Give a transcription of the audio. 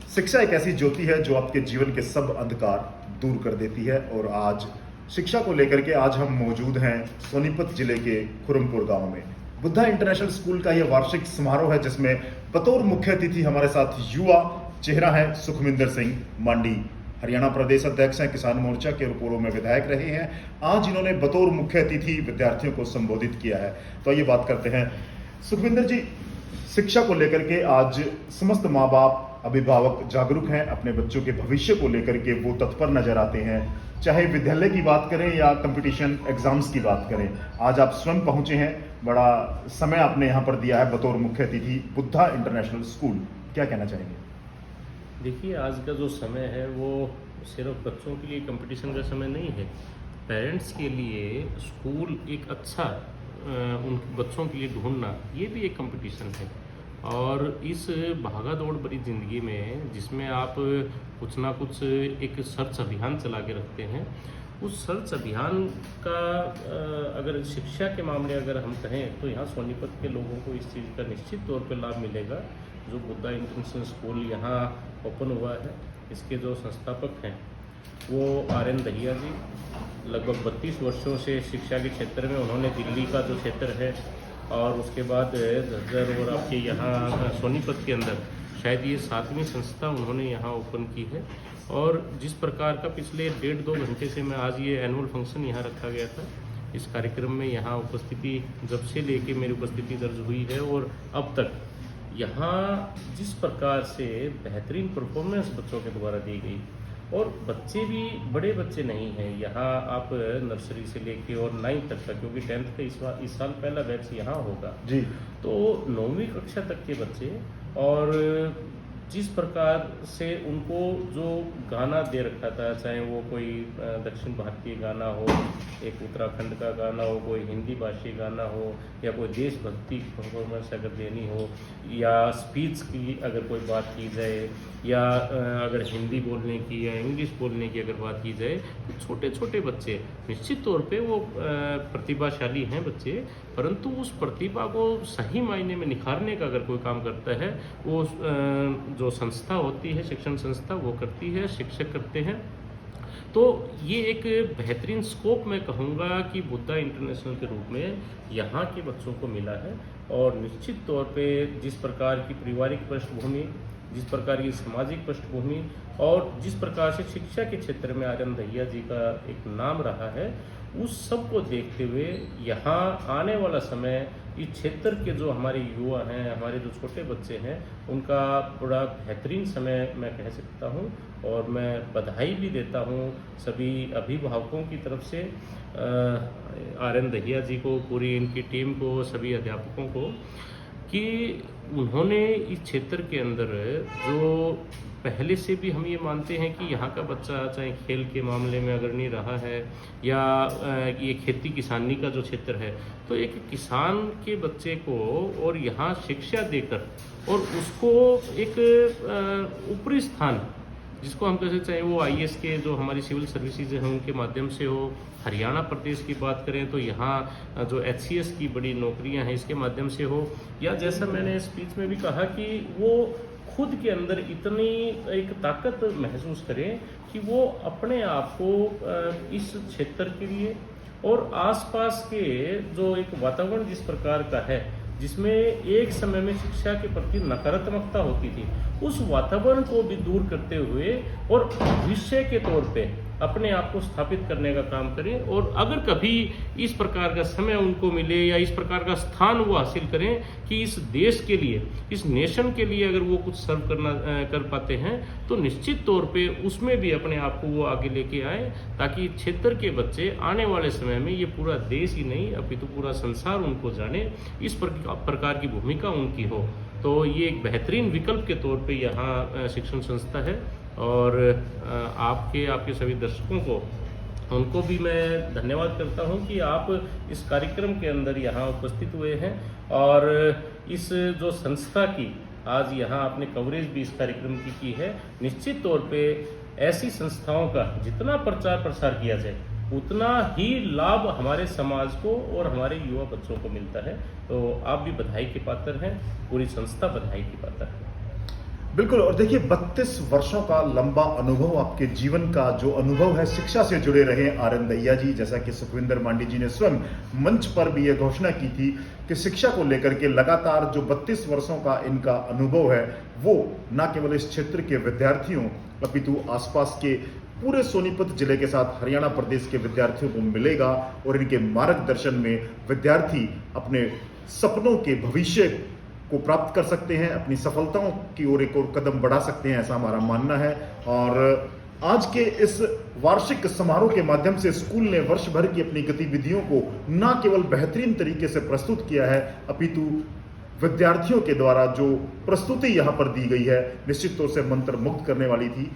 शिक्षा एक ऐसी ज्योति है जो आपके जीवन के सब अंधकार दूर कर देती है। और आज शिक्षा को लेकर के आज हम मौजूद हैं सोनीपत जिले के खुरमपुर गांव में। बुद्धा इंटरनेशनल स्कूल का यह वार्षिक समारोह है जिसमें बतौर मुख्य अतिथि हमारे साथ युवा चेहरा है सुखविंदर सिंह मांडी। हरियाणा प्रदेश अध्यक्ष हैं, किसान मोर्चा के पूर्व में विधायक रहे हैं। आज इन्होंने बतौर मुख्य अतिथि विद्यार्थियों को संबोधित किया है। तो आइए बात करते हैं। सुखविंदर जी, शिक्षा को लेकर के आज समस्त माँ बाप अभिभावक जागरूक हैं, अपने बच्चों के भविष्य को लेकर के वो तत्पर नजर आते हैं। चाहे विद्यालय की बात करें या कंपटीशन एग्जाम्स की बात करें, आज आप स्वयं पहुंचे हैं, बड़ा समय आपने यहाँ पर दिया है बतौर मुख्य अतिथि बुद्धा इंटरनेशनल स्कूल। क्या कहना चाहेंगे? देखिए, आज का जो समय है वो सिर्फ बच्चों के लिए कंपटीशन का समय नहीं है। पेरेंट्स के लिए स्कूल एक अच्छा उन बच्चों के लिए ढूंढना, ये भी एक कंपटीशन है। और इस भागा दौड़ भरी ज़िंदगी में जिसमें आप कुछ ना कुछ एक सर्च अभियान चला के रखते हैं, उस सर्च अभियान का अगर शिक्षा के मामले अगर हम कहें तो यहाँ सोनीपत के लोगों को इस चीज़ का निश्चित तौर पर लाभ मिलेगा। जो बुद्धा इंटरनेशनल स्कूल यहाँ ओपन हुआ है, इसके जो संस्थापक हैं वो RN दहिया जी, लगभग 32 वर्षों से शिक्षा के क्षेत्र में उन्होंने दिल्ली का जो क्षेत्र है और उसके बाद झज्जर और आपके यहाँ सोनीपत के अंदर शायद ये 7वीं संस्था उन्होंने यहाँ ओपन की है। और जिस प्रकार का पिछले 1.5-2 घंटे से मैं आज ये एनुअल फंक्शन यहाँ रखा गया था, इस कार्यक्रम में यहाँ उपस्थिति जब से लेके मेरी उपस्थिति दर्ज हुई है और अब तक यहाँ जिस प्रकार से बेहतरीन परफॉर्मेंस बच्चों के द्वारा दी गई, और बच्चे भी बड़े बच्चे नहीं हैं यहाँ, आप नर्सरी से लेके और 9th तक का, क्योंकि 10th का इस साल पहला बैच यहाँ होगा जी, तो 9वीं कक्षा तक के बच्चे, और जिस प्रकार से उनको जो गाना दे रखा था, चाहे वो कोई दक्षिण भारतीय गाना हो, एक उत्तराखंड का गाना हो, कोई हिंदी भाषी गाना हो, या कोई देशभक्ति परफॉर्मेंस अगर देनी हो, या स्पीच की अगर कोई बात की जाए, या अगर हिंदी बोलने की या इंग्लिश बोलने की अगर बात की जाए, तो छोटे छोटे बच्चे निश्चित तौर पे वो प्रतिभाशाली हैं बच्चे, परंतु उस प्रतिभा को सही मायने में निखारने का अगर कोई काम करता है, वो जो संस्था होती है, शिक्षण संस्था, वो करती है, शिक्षक करते हैं। तो ये एक बेहतरीन स्कोप मैं कहूँगा कि बुद्धा इंटरनेशनल के रूप में यहाँ के बच्चों को मिला है। और निश्चित तौर पे जिस प्रकार की पारिवारिक पृष्ठभूमि, जिस प्रकार की सामाजिक पृष्ठभूमि और जिस प्रकार से शिक्षा के क्षेत्र में RN दहिया जी का एक नाम रहा है, उस सब को देखते हुए यहाँ आने वाला समय इस क्षेत्र के जो हमारे युवा हैं, हमारे जो छोटे बच्चे हैं, उनका बड़ा बेहतरीन समय मैं कह सकता हूँ। और मैं बधाई भी देता हूँ सभी अभिभावकों की तरफ से RN दहिया जी को, पूरी इनकी टीम को, सभी अध्यापकों को, कि उन्होंने इस क्षेत्र के अंदर जो पहले से भी हम ये मानते हैं कि यहाँ का बच्चा चाहे खेल के मामले में अगर नहीं रहा है, या ये खेती किसानी का जो क्षेत्र है, तो एक किसान के बच्चे को और यहाँ शिक्षा देकर और उसको एक ऊपरी स्थान, जिसको हम कह सकते, चाहे वो IAS के जो हमारी सिविल सर्विसेज हैं उनके माध्यम से हो, हरियाणा प्रदेश की बात करें तो यहाँ जो HCS की बड़ी नौकरियां हैं इसके माध्यम से हो, या जैसा मैंने स्पीच में भी कहा कि वो खुद के अंदर इतनी एक ताकत महसूस करें कि वो अपने आप को इस क्षेत्र के लिए और आसपास के जो एक वातावरण जिस प्रकार का है, जिसमें एक समय में शिक्षा के प्रति नकारात्मकता होती थी, उस वातावरण को भी दूर करते हुए और भविष्य के तौर पे अपने आप को स्थापित करने का काम करें। और अगर कभी इस प्रकार का समय उनको मिले या इस प्रकार का स्थान वो हासिल करें कि इस देश के लिए, इस नेशन के लिए अगर वो कुछ सर्व कर पाते हैं, तो निश्चित तौर पे उसमें भी अपने आप को वो आगे लेके आए, ताकि क्षेत्र के बच्चे आने वाले समय में ये पूरा देश ही नहीं अपितु पूरा संसार उनको जाने, इस प्रकार की भूमिका उनकी हो। तो ये एक बेहतरीन विकल्प के तौर पे यहाँ शिक्षण संस्था है। और आपके सभी दर्शकों को, उनको भी मैं धन्यवाद करता हूं कि आप इस कार्यक्रम के अंदर यहाँ उपस्थित हुए हैं, और इस जो संस्था की आज यहाँ आपने कवरेज भी इस कार्यक्रम की है। निश्चित तौर पे ऐसी संस्थाओं का जितना प्रचार प्रसार किया जाए, उतना ही लाभ हमारे समाज को और हमारे युवा बच्चों को मिलता है। तो आप भी बधाई के पात्र हैं, पूरी संस्था बधाई की पात्र है। बिल्कुल। और देखिए 32 वर्षों का लंबा अनुभव, आपके जीवन का जो अनुभव है शिक्षा से जुड़े रहे आर.एन. दहिया जी, जैसा कि सुखविंदर मांडी जी ने स्वयं मंच पर भी यह घोषणा की थी कि शिक्षा को लेकर के लगातार जो 32 वर्षों का इनका अनुभव है वो न केवल इस क्षेत्र के विद्यार्थियों अपितु आसपास के पूरे सोनीपत जिले के साथ हरियाणा प्रदेश के विद्यार्थियों को मिलेगा और इनके मार्गदर्शन में विद्यार्थी अपने सपनों के भविष्य को प्राप्त कर सकते हैं, अपनी सफलताओं की ओर एक और कदम बढ़ा सकते हैं, ऐसा हमारा मानना है। और आज के इस वार्षिक समारोह के माध्यम से स्कूल ने वर्ष भर की अपनी गतिविधियों को न केवल बेहतरीन तरीके से प्रस्तुत किया है अपितु विद्यार्थियों के द्वारा जो प्रस्तुति यहाँ पर दी गई है निश्चित तौर से मंत्रमुग्ध करने वाली थी।